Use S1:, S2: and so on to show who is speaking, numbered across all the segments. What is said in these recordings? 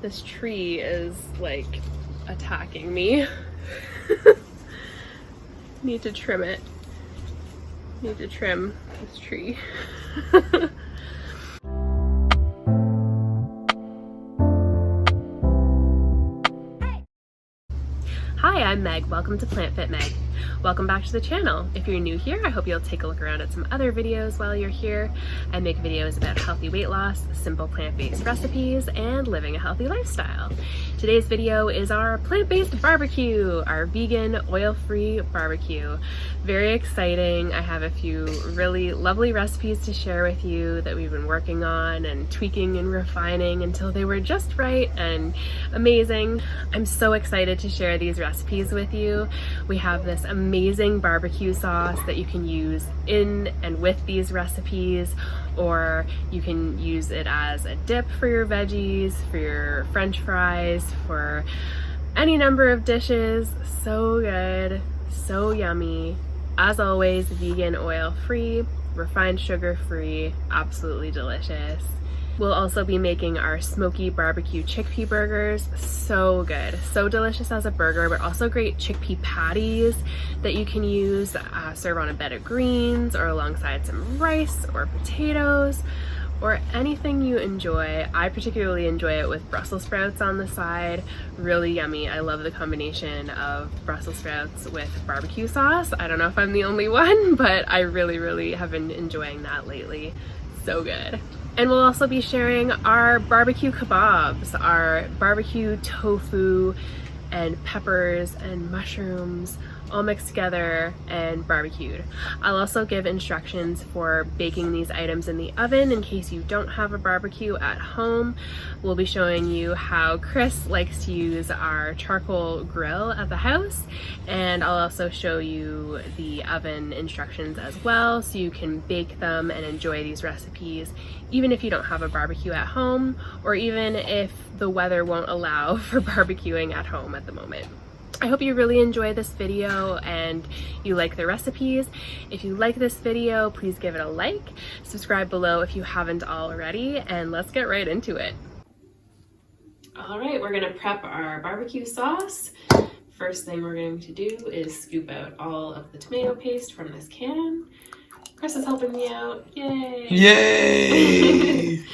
S1: This tree is like attacking me. Need to trim it. Need to trim this tree. Hi, I'm Meg. Welcome to Plant Fit Meg. Welcome back to the channel. If you're new here, I hope you'll take a look around at some other videos while you're here. I make videos about healthy weight loss, simple plant-based recipes, and living a healthy lifestyle. Today's video is our plant-based barbecue, our vegan, oil-free barbecue. Very exciting. I have a few really lovely recipes to share with you that we've been working on and tweaking and refining until they were just right and amazing. I'm so excited to share these recipes with you. We have this amazing barbecue sauce that you can use in and with these recipes, or you can use it as a dip for your veggies, for your French fries, for any number of dishes. So good, so yummy. As always, vegan, oil-free, refined sugar-free, absolutely delicious. We'll also be making our Smoky BBQ Chickpea burgers. So good, so delicious as a burger, but also great chickpea patties that you can use, serve on a bed of greens or alongside some rice or potatoes or anything you enjoy. I particularly enjoy it with Brussels sprouts on the side. Really yummy. I love the combination of Brussels sprouts with barbecue sauce. I don't know if I'm the only one, but I really have been enjoying that lately. So good. And we'll also be sharing our BBQ Kebabs, our barbecue tofu and peppers and mushrooms all mixed together and barbecued. I'll also give instructions for baking these items in the oven in case you don't have a barbecue at home. We'll be showing you how Chris likes to use our charcoal grill at the house, and I'll also show you the oven instructions as well so you can bake them and enjoy these recipes even if you don't have a barbecue at home, or even if the weather won't allow for barbecuing at home at the moment. I hope you really enjoy this video and you like the recipes. If you like this video, please give it a like, subscribe below if you haven't already, and let's get right into it. All right, we're gonna prep our barbecue sauce. First thing we're going to do is scoop out all of the tomato paste from this can. Chris is helping me out, yay!
S2: Yay!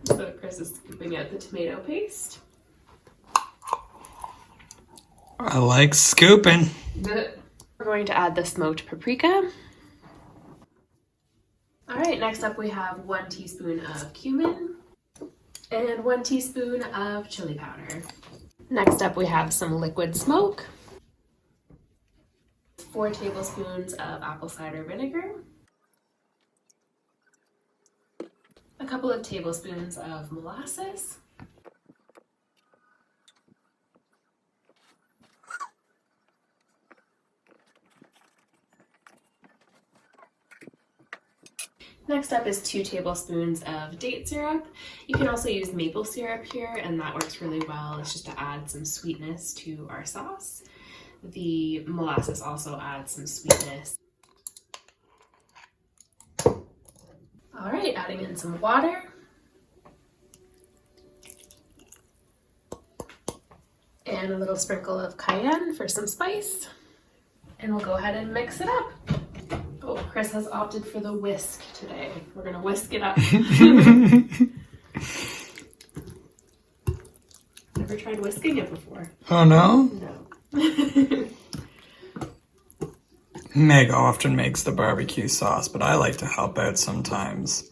S1: So Chris is scooping out the tomato paste.
S2: I like scooping.
S1: We're going to add the smoked paprika. All right, next up we have 1 teaspoon of cumin and 1 teaspoon of chili powder. Next up we have some liquid smoke, 4 tablespoons of apple cider vinegar, a couple of tablespoons of molasses, next up is 2 tablespoons of date syrup. You can also use maple syrup here, and that works really well. It's just to add some sweetness to our sauce. The molasses also adds some sweetness. All right, adding in some water. And a little sprinkle of cayenne for some spice. And we'll go ahead and mix it up. Oh, Chris has opted for the whisk today. We're gonna whisk it up. Never tried whisking it before.
S2: Oh no?
S1: No.
S2: Meg often makes the barbecue sauce, but I like to help out sometimes.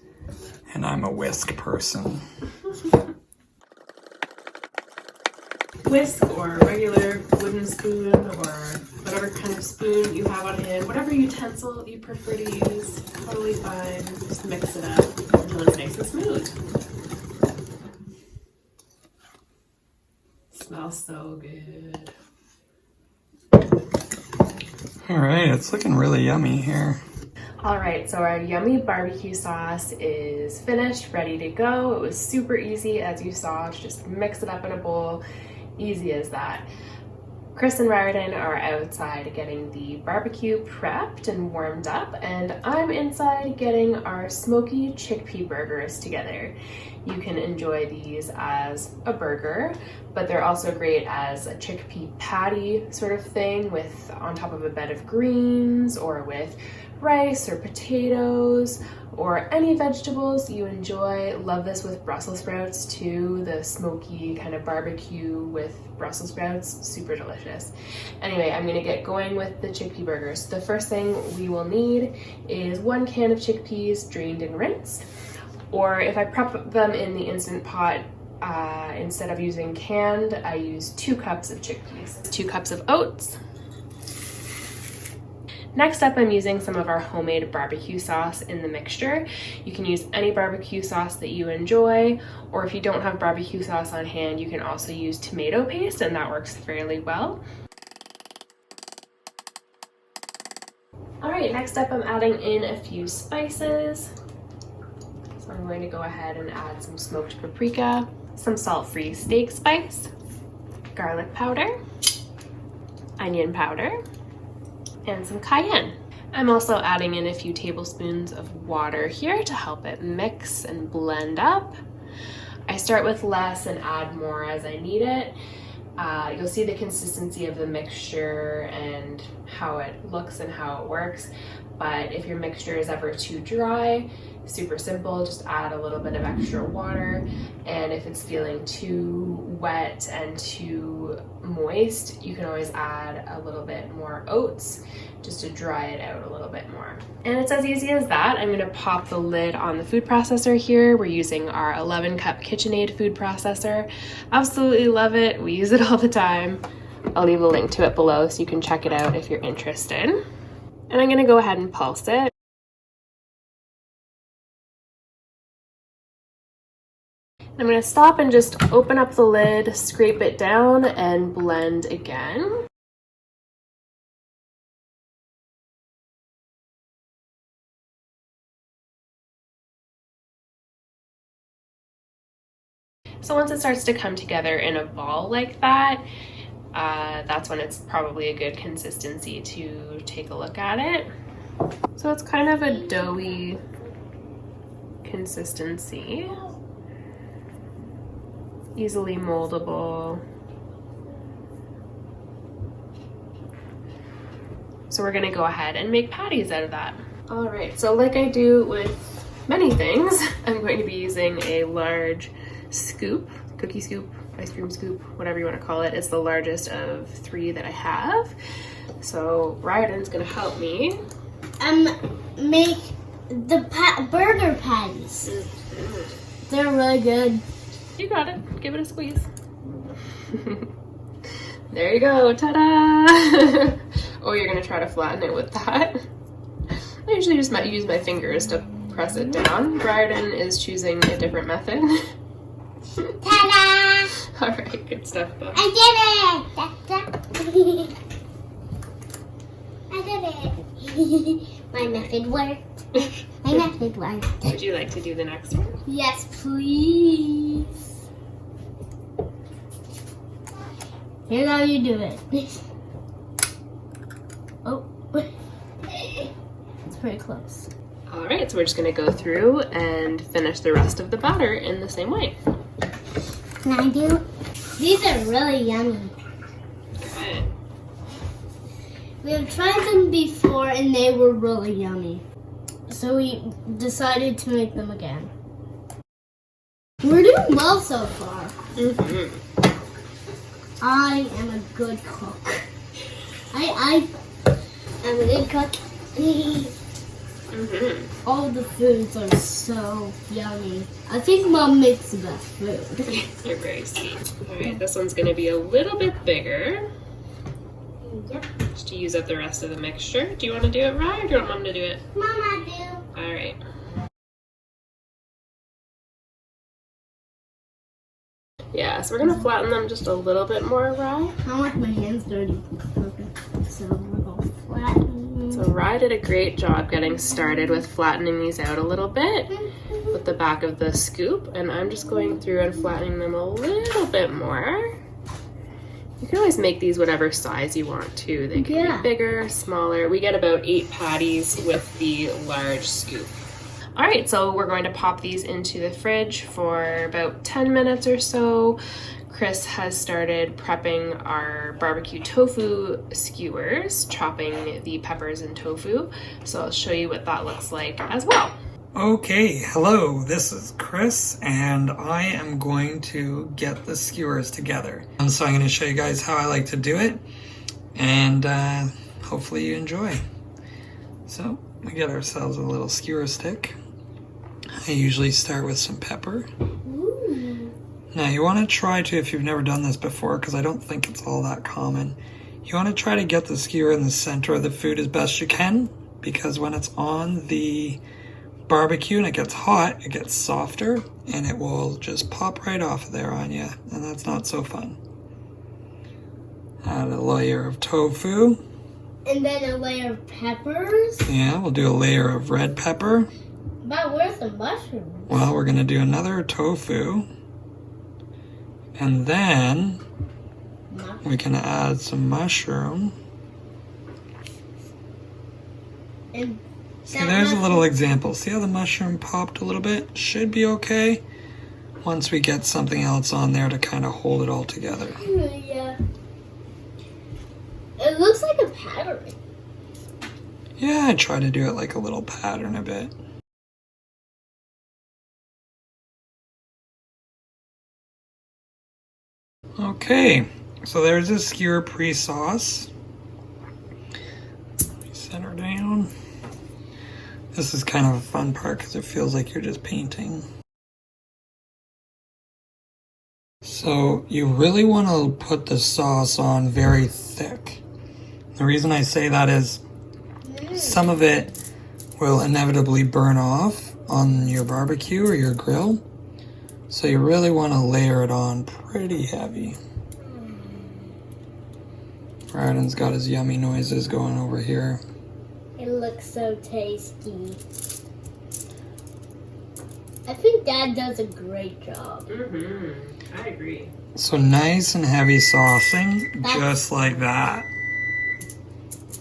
S2: And I'm a whisk person.
S1: Whisk or regular wooden spoon or whatever kind of spoon you have on hand, whatever utensil you prefer to use, totally fine. Just mix it up until it's nice and smooth. Smells so good.
S2: All right, it's looking really yummy here.
S1: All right, so our yummy barbecue sauce is finished, ready to go. It was super easy, as you saw, to just mix it up in a bowl. Easy as that. Chris and Riordan are outside getting the barbecue prepped and warmed up, and I'm inside getting our Smoky chickpea burgers together. You can enjoy these as a burger, but they're also great as a chickpea patty sort of thing with on top of a bed of greens, or with rice or potatoes or any vegetables you enjoy. Love this with Brussels sprouts too, the smoky kind of barbecue with Brussels sprouts, super delicious. Anyway, I'm gonna get going with the chickpea burgers. The first thing we will need is 1 can of chickpeas drained and rinsed, or if I prep them in the Instant Pot, instead of using canned, I use 2 cups of chickpeas, 2 cups of oats. Next up, I'm using some of our homemade barbecue sauce in the mixture. You can use any barbecue sauce that you enjoy, or if you don't have barbecue sauce on hand, you can also use tomato paste, and that works fairly well. All right, next up, I'm adding in a few spices. So I'm going to go ahead and add some smoked paprika, some salt-free steak spice, garlic powder, onion powder, and some cayenne. I'm also adding in a few tablespoons of water here to help it mix and blend up. I start with less and add more as I need it. You'll see the consistency of the mixture and how it looks and how it works, but if your mixture is ever too dry, super simple, just add a little bit of extra water, and if it's feeling too wet and too moist, you can always add a little bit more oats just to dry it out a little bit more. And it's as easy as that. I'm gonna pop the lid on the food processor here. We're using our 11-cup KitchenAid food processor. Absolutely love it. We use it all the time. I'll leave a link to it below so you can check it out if you're interested. And I'm gonna go ahead and pulse it. I'm going to stop and just open up the lid, scrape it down, and blend again. So once it starts to come together in a ball like that, that's when it's probably a good consistency to take a look at it. So it's kind of a doughy consistency. Easily moldable. So we're gonna go ahead and make patties out of that. All right, so like I do with many things, I'm going to be using a large scoop, cookie scoop, ice cream scoop, whatever you wanna call it. It's the largest of 3 that I have. So Riordan's gonna help me.
S3: Make the burger patties. They're really good.
S1: You got it. Give it a squeeze. There you go. Ta-da! Oh, you're gonna try to flatten it with that? I usually just use my fingers to press it down. Riordan is choosing a different method.
S3: Ta-da!
S1: All right, good stuff, though.
S3: I did it! I did it! My method worked. My method worked.
S1: Would you like to do the next one?
S3: Yes, please. Here's how you do it. Oh, it's pretty close.
S1: All right, so we're just gonna go through and finish the rest of the batter in the same way.
S3: Can I do? These are really yummy.
S1: Good.
S3: We have tried them before and they were really yummy. So we decided to make them again. We're doing well so far.
S1: Mm-hmm.
S3: I am a good cook. I am a good cook.
S1: Mm-hmm.
S3: All the foods are so yummy. I think Mom makes the best food.
S1: You're very sweet. All right, this one's gonna be a little bit bigger.
S3: Yep.
S1: Just to use up the rest of the mixture. Do you want to do it, Ryan, or do you want Mom to do it?
S3: Mama do.
S1: All right. Yeah, so we're gonna flatten them just a little bit more, Rye.
S3: I don't like my hands dirty. Okay, so we're gonna flatten.
S1: So Rye did a great job getting started with flattening these out a little bit with the back of the scoop, and I'm just going through and flattening them a little bit more. You can always make these whatever size you want too. They can be bigger, smaller. We get about 8 patties with the large scoop. All right, so we're going to pop these into the fridge for about 10 minutes or so. Chris has started prepping our barbecue tofu skewers, chopping the peppers and tofu. So I'll show you what that looks like as well.
S2: Okay, hello, this is Chris, and I am going to get the skewers together. And so I'm going to show you guys how I like to do it, and hopefully you enjoy. So we get ourselves a little skewer stick. I usually start with some pepper. Now you want to try to, if you've never done this before, because I don't think it's all that common, you want to try to get the skewer in the center of the food as best you can, because when it's on the barbecue and it gets hot, it gets softer and it will just pop right off of there on you, and that's not so fun. Add a layer of tofu.
S3: And then a layer of peppers.
S2: Yeah, we'll do a layer of red pepper.
S3: But where's the mushrooms?
S2: Well, we're going to do another tofu. And then we can add some mushroom.
S3: And
S2: see, there's a little example. See how the mushroom popped a little bit? Should be okay once we get something else on there to kind of hold it all together.
S3: Yeah. It looks like a pattern.
S2: Yeah, I try to do it like a little pattern a bit. Okay, so there's a skewer pre-sauce. Center down. This is kind of a fun part because it feels like you're just painting. So you really want to put the sauce on very thick. The reason I say that is some of it will inevitably burn off on your barbecue or your grill. So you really want to layer it on pretty heavy. Arden's got his yummy noises going over here.
S3: It looks so tasty. I think Dad does a great job.
S1: I agree.
S2: So nice and heavy saucing, just like that.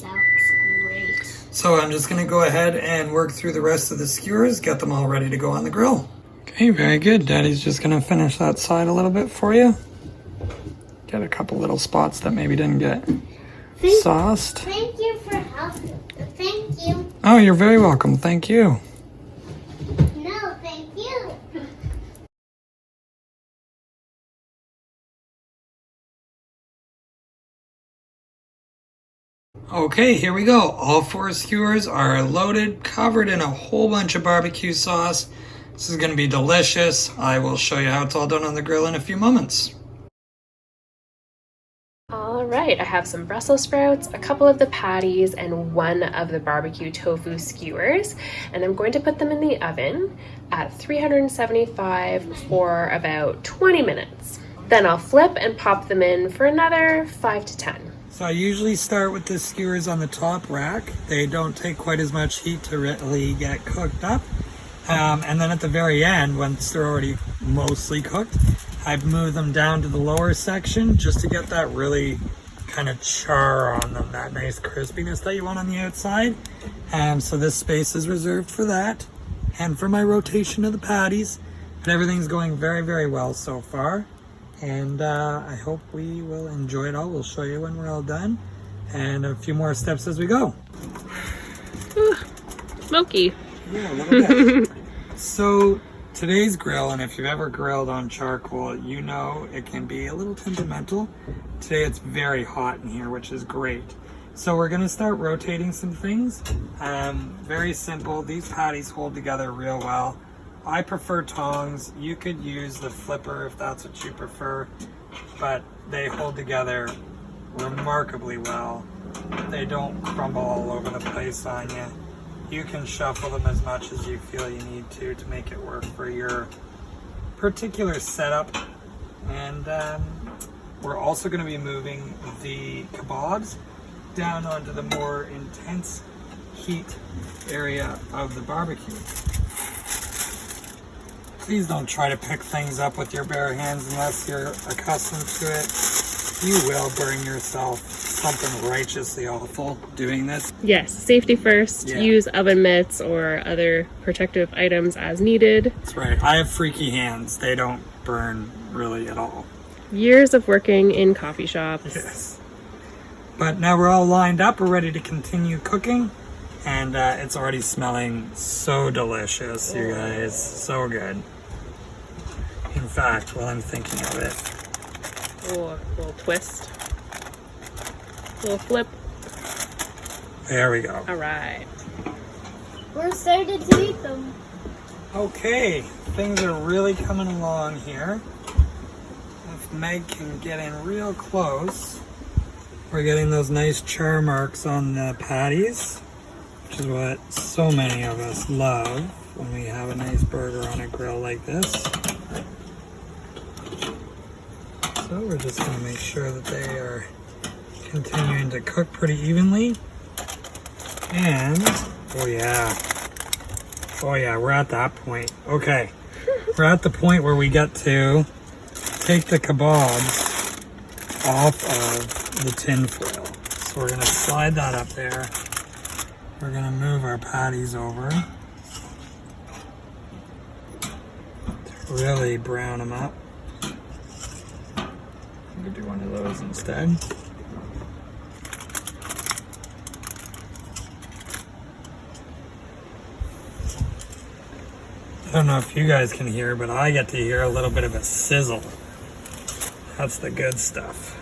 S3: That's great.
S2: So I'm just gonna go ahead and work through the rest of the skewers, get them all ready to go on the grill. Okay, very good. Daddy's just gonna finish that side a little bit for you. Get a couple little spots that maybe didn't get sauced.
S3: Thank you for helping. Thank you.
S2: Oh, you're very welcome. Thank you.
S3: No, thank you.
S2: Okay, here we go. All 4 skewers are loaded, covered in a whole bunch of barbecue sauce. This is going to be delicious. I will show you how it's all done on the grill in a few moments.
S1: All right, I have some Brussels sprouts, a couple of the patties, and one of the barbecue tofu skewers, and I'm going to put them in the oven at 375 for about 20 minutes. Then I'll flip and pop them in for another 5 to 10.
S2: So I usually start with the skewers on the top rack. They don't take quite as much heat to really get cooked up. And then at the very end, once they're already mostly cooked, I've moved them down to the lower section just to get that really kind of char on them, that nice crispiness that you want on the outside. So this space is reserved for that and for my rotation of the patties. But everything's going very, very well so far. And I hope we will enjoy it all. We'll show you when we're all done and a few more steps as we go.
S1: Smoky.
S2: Yeah, a little bit. So today's grill, and if you've ever grilled on charcoal, you know it can be a little temperamental. Today it's very hot in here, which is great. So we're gonna start rotating some things. Very simple. These patties hold together real well. I prefer tongs. You could use the flipper if that's what you prefer, but they hold together remarkably well. They don't crumble all over the place on you. You can shuffle them as much as you feel you need to make it work for your particular setup. And we're also going to be moving the kebabs down onto the more intense heat area of the barbecue. Please don't try to pick things up with your bare hands unless you're accustomed to it. you will burn yourself something righteously awful doing this.
S1: Yes, safety first.
S2: Yeah.
S1: Use oven mitts or other protective items as needed.
S2: That's right. I have freaky hands. They don't burn really at all.
S1: Years of working in coffee shops.
S2: Yes. But now we're all lined up. We're ready to continue cooking. And it's already smelling so delicious, you guys. So good. In fact, while I'm thinking of it.
S1: Oh, a little twist. A little flip.
S2: There we go.
S1: All right.
S3: We're excited to eat them.
S2: Okay, things are really coming along here. If Meg can get in real close, we're getting those nice char marks on the patties, which is what so many of us love when we have a nice burger on a grill like this. So we're just going to make sure that they are continuing to cook pretty evenly. And, oh yeah, we're at that point. Okay, we're at the point where we get to take the kebabs off of the tin foil. So we're gonna slide that up there. We're gonna move our patties over. Really brown them up. I'm gonna do one of those instead. I don't know if you guys can hear, but I get to hear a little bit of a sizzle. That's the good stuff.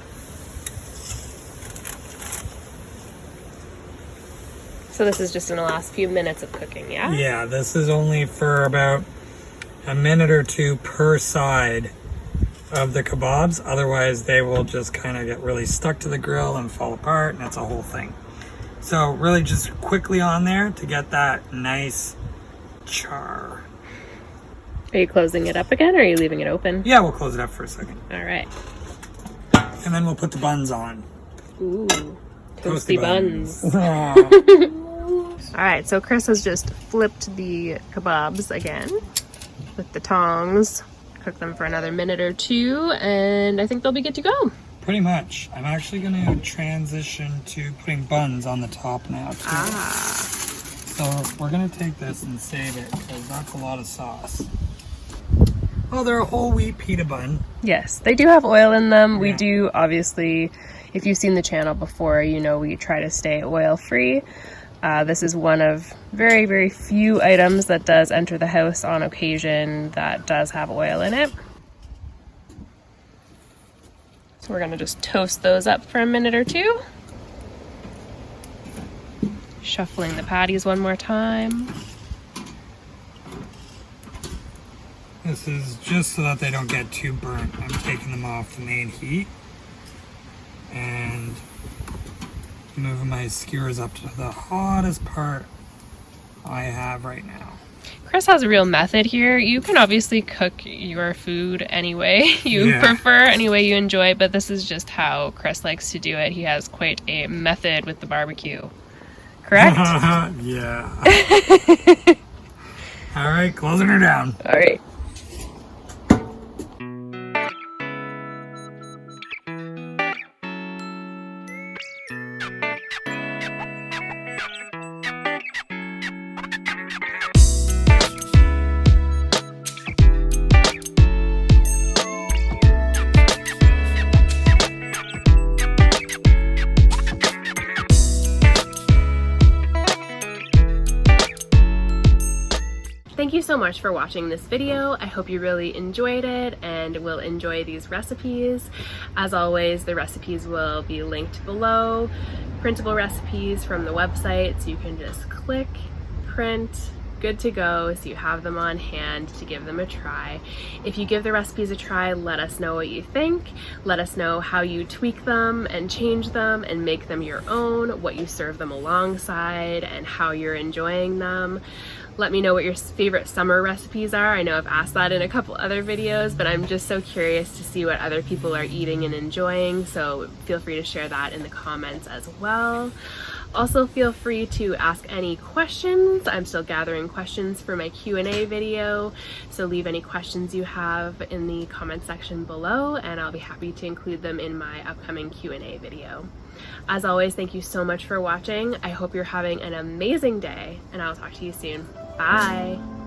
S1: So this is just in the last few minutes of cooking, yeah?
S2: Yeah, this is only for about a minute or two per side of the kebabs. Otherwise, they will just kind of get really stuck to the grill and fall apart, and it's a whole thing. So really just quickly on there to get that nice char.
S1: Are you closing it up again or are you leaving it open?
S2: Yeah, we'll close it up for a second.
S1: All right.
S2: And then we'll put the buns on.
S1: Ooh, toasty buns.
S2: Aw.
S1: All right, so Chris has just flipped the kebabs again with the tongs. Cook them for another minute or two, and I think they'll be good to go.
S2: Pretty much. I'm actually going to transition to putting buns on the top now, too.
S1: Ah.
S2: So we're going to take this and save it, because that's a lot of sauce. Oh, they're a whole wheat pita bun.
S1: Yes, they do have oil in them.
S2: Yeah.
S1: We do, obviously, if you've seen the channel before, you know we try to stay oil-free. This is one of very, very few items that does enter the house on occasion that does have oil in it. So we're going to just toast those up for a minute or two. Shuffling the patties one more time.
S2: This is just so that they don't get too burnt. I'm taking them off the main heat and moving my skewers up to the hottest part I have right now.
S1: Chris has a real method here. You can obviously cook your food any way you prefer, any way you enjoy, but this is just how Chris likes to do it. He has quite a method with the barbecue. Correct?
S2: Yeah. All right, closing her down.
S1: All right. Thank you so much for watching this video. I hope you really enjoyed it and will enjoy these recipes. As always, the recipes will be linked below. Printable recipes from the website, so you can just click, print, good to go, so you have them on hand to give them a try. If you give the recipes a try, let us know what you think. Let us know how you tweak them and change them and make them your own, what you serve them alongside, and how you're enjoying them. Let me know what your favorite summer recipes are. I know I've asked that in a couple other videos, but I'm just so curious to see what other people are eating and enjoying, so feel free to share that in the comments as well. Also, feel free to ask any questions. I'm still gathering questions for my Q&A video, so leave any questions you have in the comment section below, and I'll be happy to include them in my upcoming Q&A video. As always, thank you so much for watching. I hope you're having an amazing day, and I'll talk to you soon. Bye!